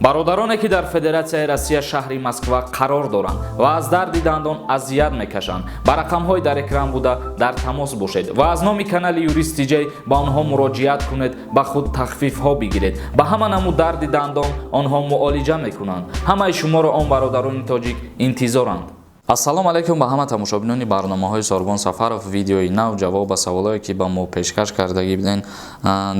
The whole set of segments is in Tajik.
бародароне ки дар Федератсияи Россия шаҳри Москва қарор доранд ва аз дарди дандон азият мекашанд, ба рақамҳои дар экран буда дар тамос бошед ва аз номи канали Юрист TJ ба онҳо муроҷиат кунед, ба худ тахфифҳо бигиред. Ба ҳама намуд дарди дандон онҳо муолиҷа мекунанд. Ҳамаи шуморо он бародарони тоҷик интизоранд. Ассалому алайкум ба ҳама тамошобинони барномаҳои Сорбон Сафаров. Видеои нав ҷавоб ба саволое ки ба мо пешкаш кардагӣ буден.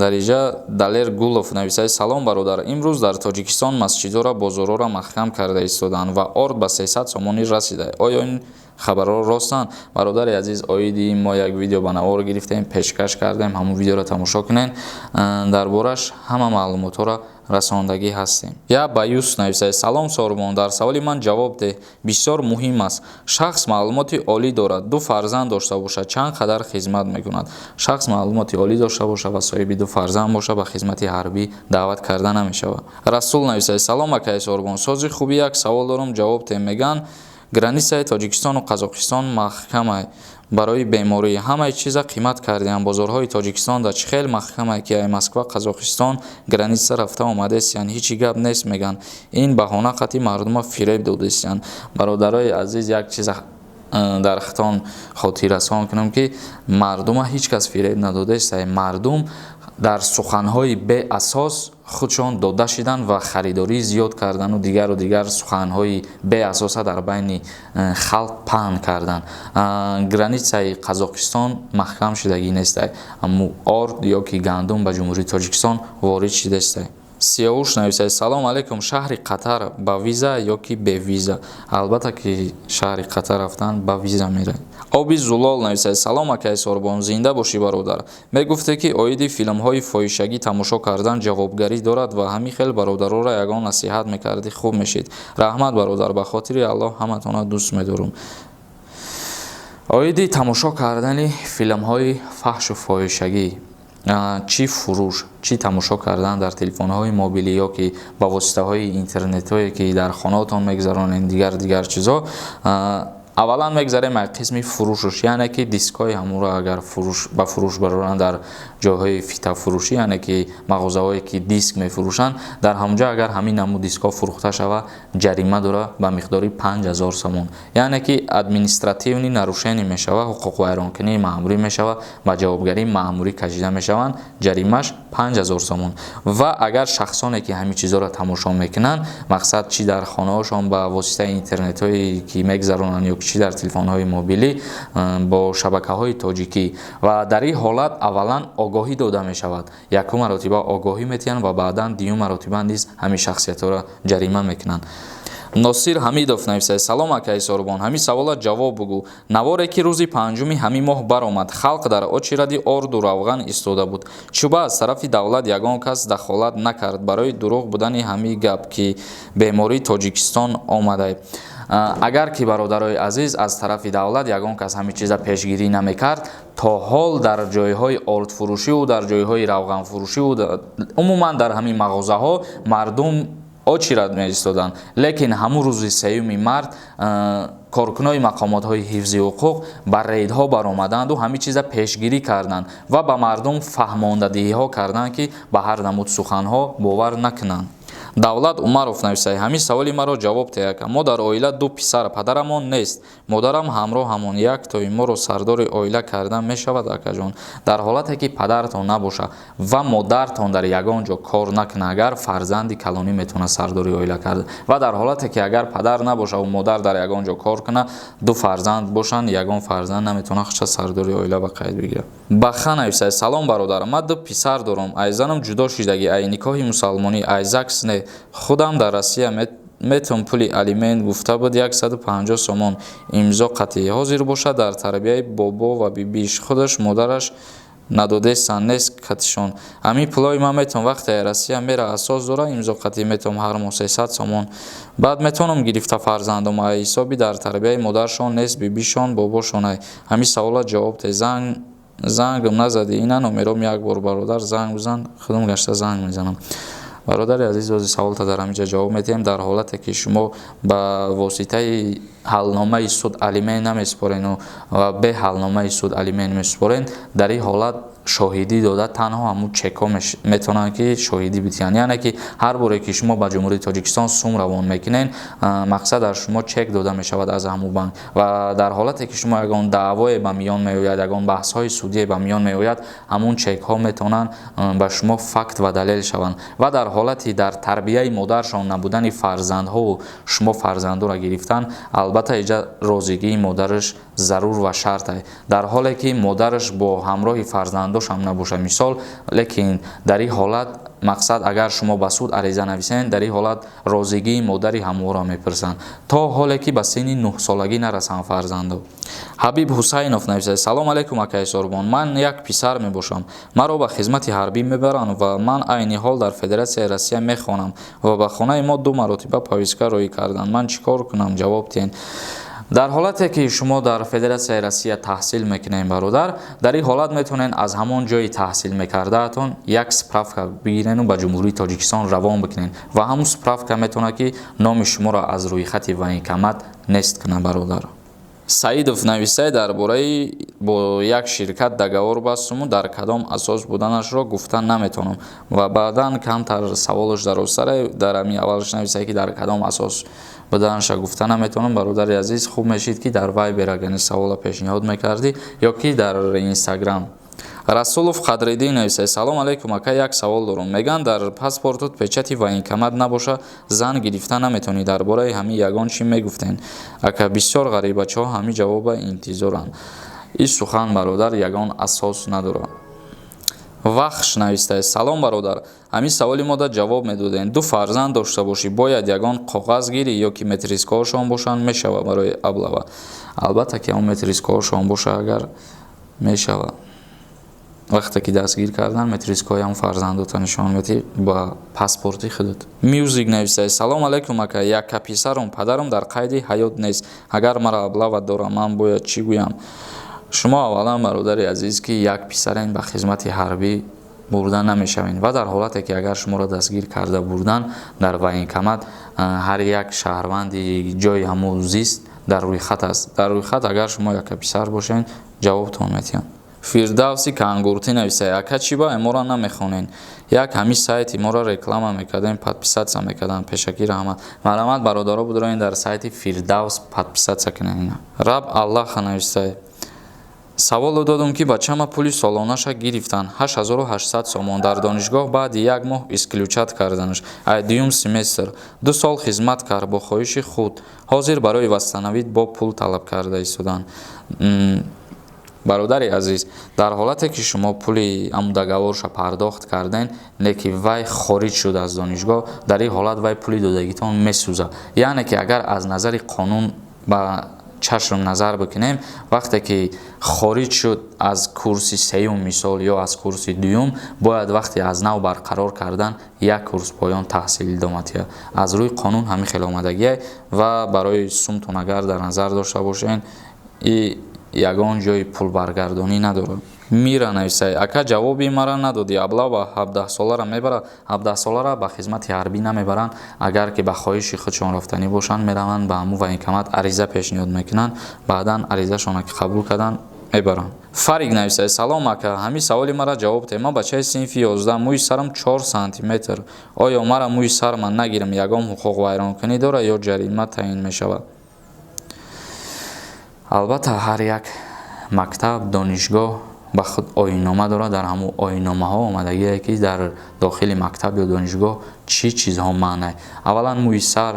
Дар инҷа Далер Гулов нависаи: салом бародар, имрӯз дар Тоҷикистон масҷидҳоро, бозорҳоро маҳкам карда истоданд ва орд ба 300 сомонӣ расида. Оё ин хабарҳо ростанд? Бародари азиз, оиди мо як видео ба навор гирифтем, пешкаш кардем, ҳамон видеоро тамошо кунед. Дар бораш ҳама маълумотҳоро расондагӣ ҳастем. Я Баюс нависаи: салом Сорбон, дар саволи ман ҷавоб деҳ. Бисёр муҳим аст. Шахс маълумоти олӣ дорад, ду фарзанд дошта бошад, чанд қадар хизмат мекунад? Шахс маълумоти олӣ дошта бошад ва соҳиби ду фарзанд бошад, ба хизмати ҳарбӣ даъват карда намешавад. Расул нависаи: салом акаи Сорбон, сози хуби як савол дорам, ҷавоб деҳ. Меган границаи Тоҷикистону Қазоқистон маҳкамай барои беморӣ. Ҳамаи чиза қимат кардем. Бозорҳои Тоҷикистон да чӣ хел маҳкамай ки ай Москва Қазоқистон граница рафта омадестиян, ҳичи гап нест меган. Ин баҳона қати мардума фиреб додестиян. Бародарои азиз, як чиза дар хитон хотиррасон кунам ки мардума ҳеҷ кас фиреб надодест. Мардум дар суханҳои беасос худшон дода шиданд ва харидории зиёд кардану дигар суханҳои беасоса дар байни халқ паҳн карданд. Границаи Қазоқистон маҳкам шидагӣ нест. Аммо орд ё ки гандум ба ҷумҳурии Тоҷикистон ворид шидест. Сиёуш нависаи: салом алейкум, шаҳри Қатар ба виза ё ки бе виза? Албатта ки шаҳри Қатар рафтан ба виза меравад. Оби Зулол нависаи: салом акаи Сорбон, зинда бошӣ бародар. Мегуфте ки оиди филмҳои фоҳишагӣ тамошо кардан ҷавобгарӣ дорад ва ҳамин хел бародароро ягон насиҳат мекардӣ, хуб мешид. Раҳмат бародар, ба хотири Аллоҳ ҳаматонро дӯст медорам. Оиди тамошо кардани филмҳои фаҳшу фоҳишагӣ, чӣ фурӯш, чӣ тамошо кардан дар телефонҳои мобилӣ ё ки ба воситаҳои интернетҳое ки дар хонаотон мегзаронед, дигар чизо, аввалан мегзарем аз қисми фурӯшш, яъне ки дискҳои ҳамонро агар ба фурӯш бароранд дар ҷойҳои фитафурӯшӣ, яъне ки мағозаҳое ки диск мефурӯшанд, дар ҳамонҷо агар ҳамин намуд дискҳо фурӯхта шава, ҷарима дора ба миқдори 5000 сомон, яъне ки административни нарушение мешава, ҳуқуқвайронкунии маъмурӣ мешава, ба ҷавобгарии маъмурӣ кашида мешаванд, ҷаримаш 5000 сомон. Ва агар шахсоне ки ҳамин чизоро тамошо мекунанд, мақсад чи дар хонаҳошон ба воситаи интернетҳое ки мегзаронанд ё чи дар телефонҳои мобилӣ бо шабакаҳои тоҷикӣ, ва дар ин ҳолат аввалан огоҳӣ дода мешавад. Якум маротиба огоҳӣ метиҳанд ва баъдан дуюм маротиба низ ҳамин шахсиятҳоро ҷарима мекунанд. Носир Ҳамидов нависаи: салом акаи Сорбон, ҳамин саволат ҷавоб бугӯ. Наворе ки рӯзи панҷуми ҳамин моҳ баромад, халқ дар очи ради орду равған истода буд. Чуба аз тарафи давлат ягон кас дахолат накард барои дурӯғ будани ҳамин гап ки бемории Тоҷикистон омадай. Агар ки бародарои азиз, аз тарафи давлат ягон кас ҳамин чиза пешгирӣ намекард, то ҳол дар ҷойҳои ордфурӯшиву дар ҷойҳои равғанфурӯшиву умуман дар ҳамин мағозаҳо мардум очи рад меистоданд. Лекин ҳамун рӯзи 3 март коркунои мақомотҳои ҳифзи ҳуқуқ ба рейдҳо баромаданду ҳамин чиза пешгирӣ карданд ва ба мардум фаҳмондадиҳиҳо карданд ки ба ҳар намуд суханҳо бовар накунанд. Давлат Умаров нависаи: ҳамин саволи маро ҷавоб деҳ. Мо дар оила ду писар, падарамон нест, модарам ҳамроҳамон, як тои моро сардори оила карда мешавад акаҷон. Дар ҳолате ки падартон набоша ва модартон дар ягон ҷо кор накуна, агар фарзанди калонӣ метавонад сардори оила карда, ва дар ҳолате ки агар падар набошаву модар дар ягон ҷо кор куна, ду фарзанд бошанд, ягон фарзанд наметавонад худша сардори оила ба қайд бигирад. Баха нависаи: салом бародар, ман ду писар дорам, ай занам ҷудо шидагӣ, ай никоҳи мусалмонӣ, ай ЗАГС не. Худам дар Россия метон пули алимент гуфта буд 150 сомон имзо қатъӣ. Ҳозир бошад дар тарбияи бобо ва бибиш, худаш модараш надодестанд, нест катишон. Ҳамин пулои ман метон вақте Россия мера асос дора, имзо қатъӣ метон ҳар моҳ 300 сомон. Баъд метонам гирифта фарзандам, ай ҳисоби дар тарбияи модаршон нест, бибишон, бобошон. Ай ҳамин саволат ҷавоб де. Зангам назади, ина номером як бор бародар занг бизан, худам гашта занг мезанам. Бародари азиз, ози саволта дар ҳаминҷа ҷавоб медиҳем. Дар ҳолате ки шумо ба воситаи ҳалномаи суд алимент намеспорен ва бе ҳалномаи суд алимент меспорен, дар ин ҳолат шоҳидӣ дода танҳо ҳамун чекҳо метавонанд ки шоҳидӣ битиҳанд. яъне ки ҳар боре ки шумо ба ҷумҳурии Тоҷикистон сум равон мекунед, мақсад аз шумо чек дода мешавад аз ҳамун банк ва дар ҳолате ки шумо ягон даъвое ба миён меояд, ягон баҳсҳои судие ба миён меояд, ҳамун чекҳо метавонанд ба шумо факт ва далел шаванд. ва дар ҳолати дар тарбияи модаршон набудани фарзандҳо, шумо фарзандоро гирифтан, албатта иҷа розигии модараш зарур ва шарт аст. дар ҳоле ки модараш бо ҳамроҳи фарзандош ҳам набошад мисол, лекин дар ин ҳолат мақсад агар шумо ба суд ариза нависед, дар ин ҳолат розигии модари ҳамоҳоро мепурсанд то ҳоле ки ба синни 9 солагӣ нарасанд фарзандо. ҳабиб ҳусайнов нависад: салом алайкум акаи Сорбон, ман як писар мебошам, маро ба хизмати ҳарбӣ мебаранд ва ман айни ҳол дар Федератсияи Россия мехонам ва ба хонаи мо 2 маротиба повестка роӣ карданд. ман чӣ кор кунам? ҷавоб диҳед. дар ҳолате ки шумо дар Федератсияи Россия таҳсил мекунед бародар, дар ин ҳолат метавонед аз ҳамон ҷои таҳсил мекардаатон як справка бигиред ва Ҷумҳурии Тоҷикистон равон бикунед ва ҳамун справка метавонад ки номи шуморо аз рӯйхати военкомат нест кунад бародар. Саидов нависад дар бораи бо як ширкат договор бастум, дар кадом асос буданашро гуфта наметавонам ва баъдан камтар саволаш дарозтар дар ҳамин аввалаш нависад ки дар кадом асос буданаша гуфта наметавонам. бародари азиз, хуб мешид ки дар Viber агар савола пешниҳод мекардӣ ё ки дар Instagram. Расулов Қадриддин нависад: салом алайкум ака, як савол дорам. Меган дар паспортут печати военкомат набоша, зан гирифта наметавонӣ. дар бораи ҳамин ягон чӣ мегуфтен? Ака, бисёр ғарибачаҳо ҳамин ҷавоба интизоранд. ин сухан бародар ягон асос надорад. Вахш нависад: салом бародар, ҳамин саволи мо да ҷавоб медодем. 2 фарзанд дошта бошӣ, бояд ягон қоғазгирӣ ё ки метрискаҳошон бошанд, мешавад барои аблава? албатта ки ҳамон метрискаҳошон боша, агар мешавад. вақте ки дастгир кардан метрискаҳои ҳам фарзандота нишон медиҳӣ ба паспорти худут. Мюзик нависад: салом алайкум ака, яка писарам, падарам дар қайди ҳаёт нест. агар мара аблава дорам, ман бояд чӣ гӯям? шумо аввалан бародари азиз ки як писарен ба хизмати ҳарбӣ бурда намешавед ва дар ҳолате ки агар шуморо дастгир карда бурдан дар военкомат, ҳар як шаҳрванди ҷои ҳамун зист дар рӯйхат аст. дар рӯйхат агар шумо яка писар бошед, ҷавобтон метиҳанд. Фирдавси Кангуртӣ нависад: ака, чӣ ба моро намехонен? як ҳамин сайти моро реклама мекардем, подписатсия мекардем. пешакӣ раҳмат. марҳамат бародаро будроен дар сайти Фирдавс подписатсия кунед. Раб Аллаха нависад: саволо додам ки бачама пули солонаша гирифтанд 8800 сомон. дар донишгоҳ баъди як моҳ исключат карданаш. дуюм семестр 2 сол хизмат кард. бо хоҳиши худ ҳозир барои вастанавид бо пул талаб карда истоданд. бародари азиз, дар ҳолате ки шумо пули ҳамун договорша пардохт карден, леки вай хориҷ шуд аз донишгоҳ, дар ин ҳолат вай пули додагитон месӯзад. яъне ки агар аз назари қонун ба чашм назар бикунем, вақте ки хориҷ шуд аз курси сеюм мисол ё аз курси дуюм, бояд вақте аз нав барқарор кардан як курс поён таҳсил идома диҳад. аз рӯи қонун ҳамин хел омадагӣ ва барои сумтон агар дар назар дошта бошед, ягон ҷои пулбаргардонӣ надорад. Мира нависад: ака, ҷавоби мара надодӣ. аблава 17 солара мебарад. 17 солара ба хизмати ҳарбӣ намебаранд. агар ки ба хоҳиши худшон рафтанӣ бошанд, мераванд ба ҳамун военкомат ариза пешниҳод мекунанд, баъдан аризашона ки қабул карданд мебаранд. Фарик нависад: салом ака, ҳамин саволи мара ҷавоб диҳед. ман бачаи синфи 11, мӯи сарам 4 сантиметр. оё мара мӯи сарман нагирам ягон ҳуқуқ вайронкунӣ дорад ё ҷарима таъин мешавад? албатта ҳар як мактаб, донишгоҳ ба худ оиннома дорад. дар ҳамун оинномаҳо омадагие ки дар дохили мактаб ё донишгоҳ чӣ чизҳо маънае. аввалан мӯи сар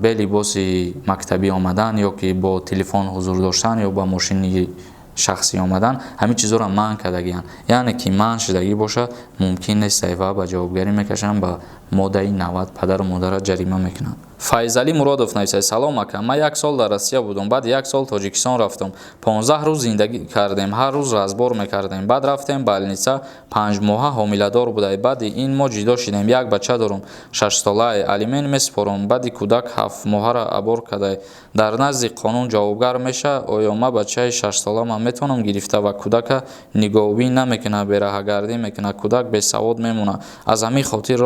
бе либоси мактабӣ омадан ё ки бо телефон ҳузур доштан ё ба мошини шахсӣ омадан, ҳамин чизҳоро манъ кардагианд. яъне ки манъ шудагӣ бошад, мумкин нест ва ба ҷавобгарӣ мекашанд, ба моддаи 90 падару модара ҷарима мекунанд. Файзали Муродов нависад: салом ака, ман 1 сол дар Россия будам, баъд 1 сол Тоҷикистон рафтам. 15 рӯз зиндагӣ кардем, ҳар рӯз разбор мекардем. баъд рафтем балница, 5 моҳа ҳомиладор будай. баъди ин мо ҷудо шудем. як бача дорам, 6 солаи, алимент меспорам. баъди кӯдак 7 моҳара абор кадай. дар назди қонун ҷавобгар меша. оё ма бачаи 6 солама метавонам гирифта ва кӯдака нигоҳубин намекунад, бераҳагардӣ мекунад, кӯдак бесавод мемонад. аз ҳамин хотир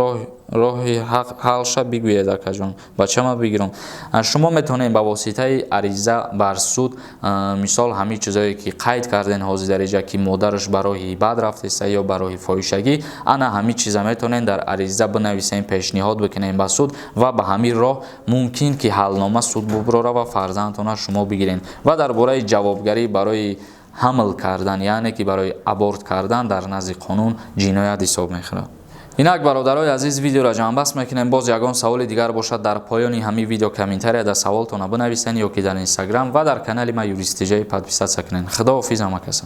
роҳи ҳалша бигӯед акаҷон бачама бигирам. Шумо метавонед ба воситаи ариза бар суд мисол ҳамин чизое ки қайд карден ҳозир дар инҷа ки модараш ба роҳи бад рафтеста ё ба роҳи фоҳишагӣ, ана ҳамин чиза метавонед дар ариза бинависен, пешниҳод бикунед ба суд ва ба ҳамин роҳ мумкин ки ҳалнома суд буброра ва фарзандтона шумо бигиред. Ва дар бораи ҷавобгарӣ барои ҳамл кардан, яъне ки барои аборт кардан дар назди қонун ҷиноят ҳисоб мехӯрад. Инак бародарои азиз, видеоро ҷамъбаст мекунем. Боз ягон саволи дигар бошад, дар поёни ҳамин видео комментарияда саволтона бинависен ё ки дар Инстаграм ва дар канали ма юристиҷаи подписатсия кунед. Худоҳофиз ҳама каса.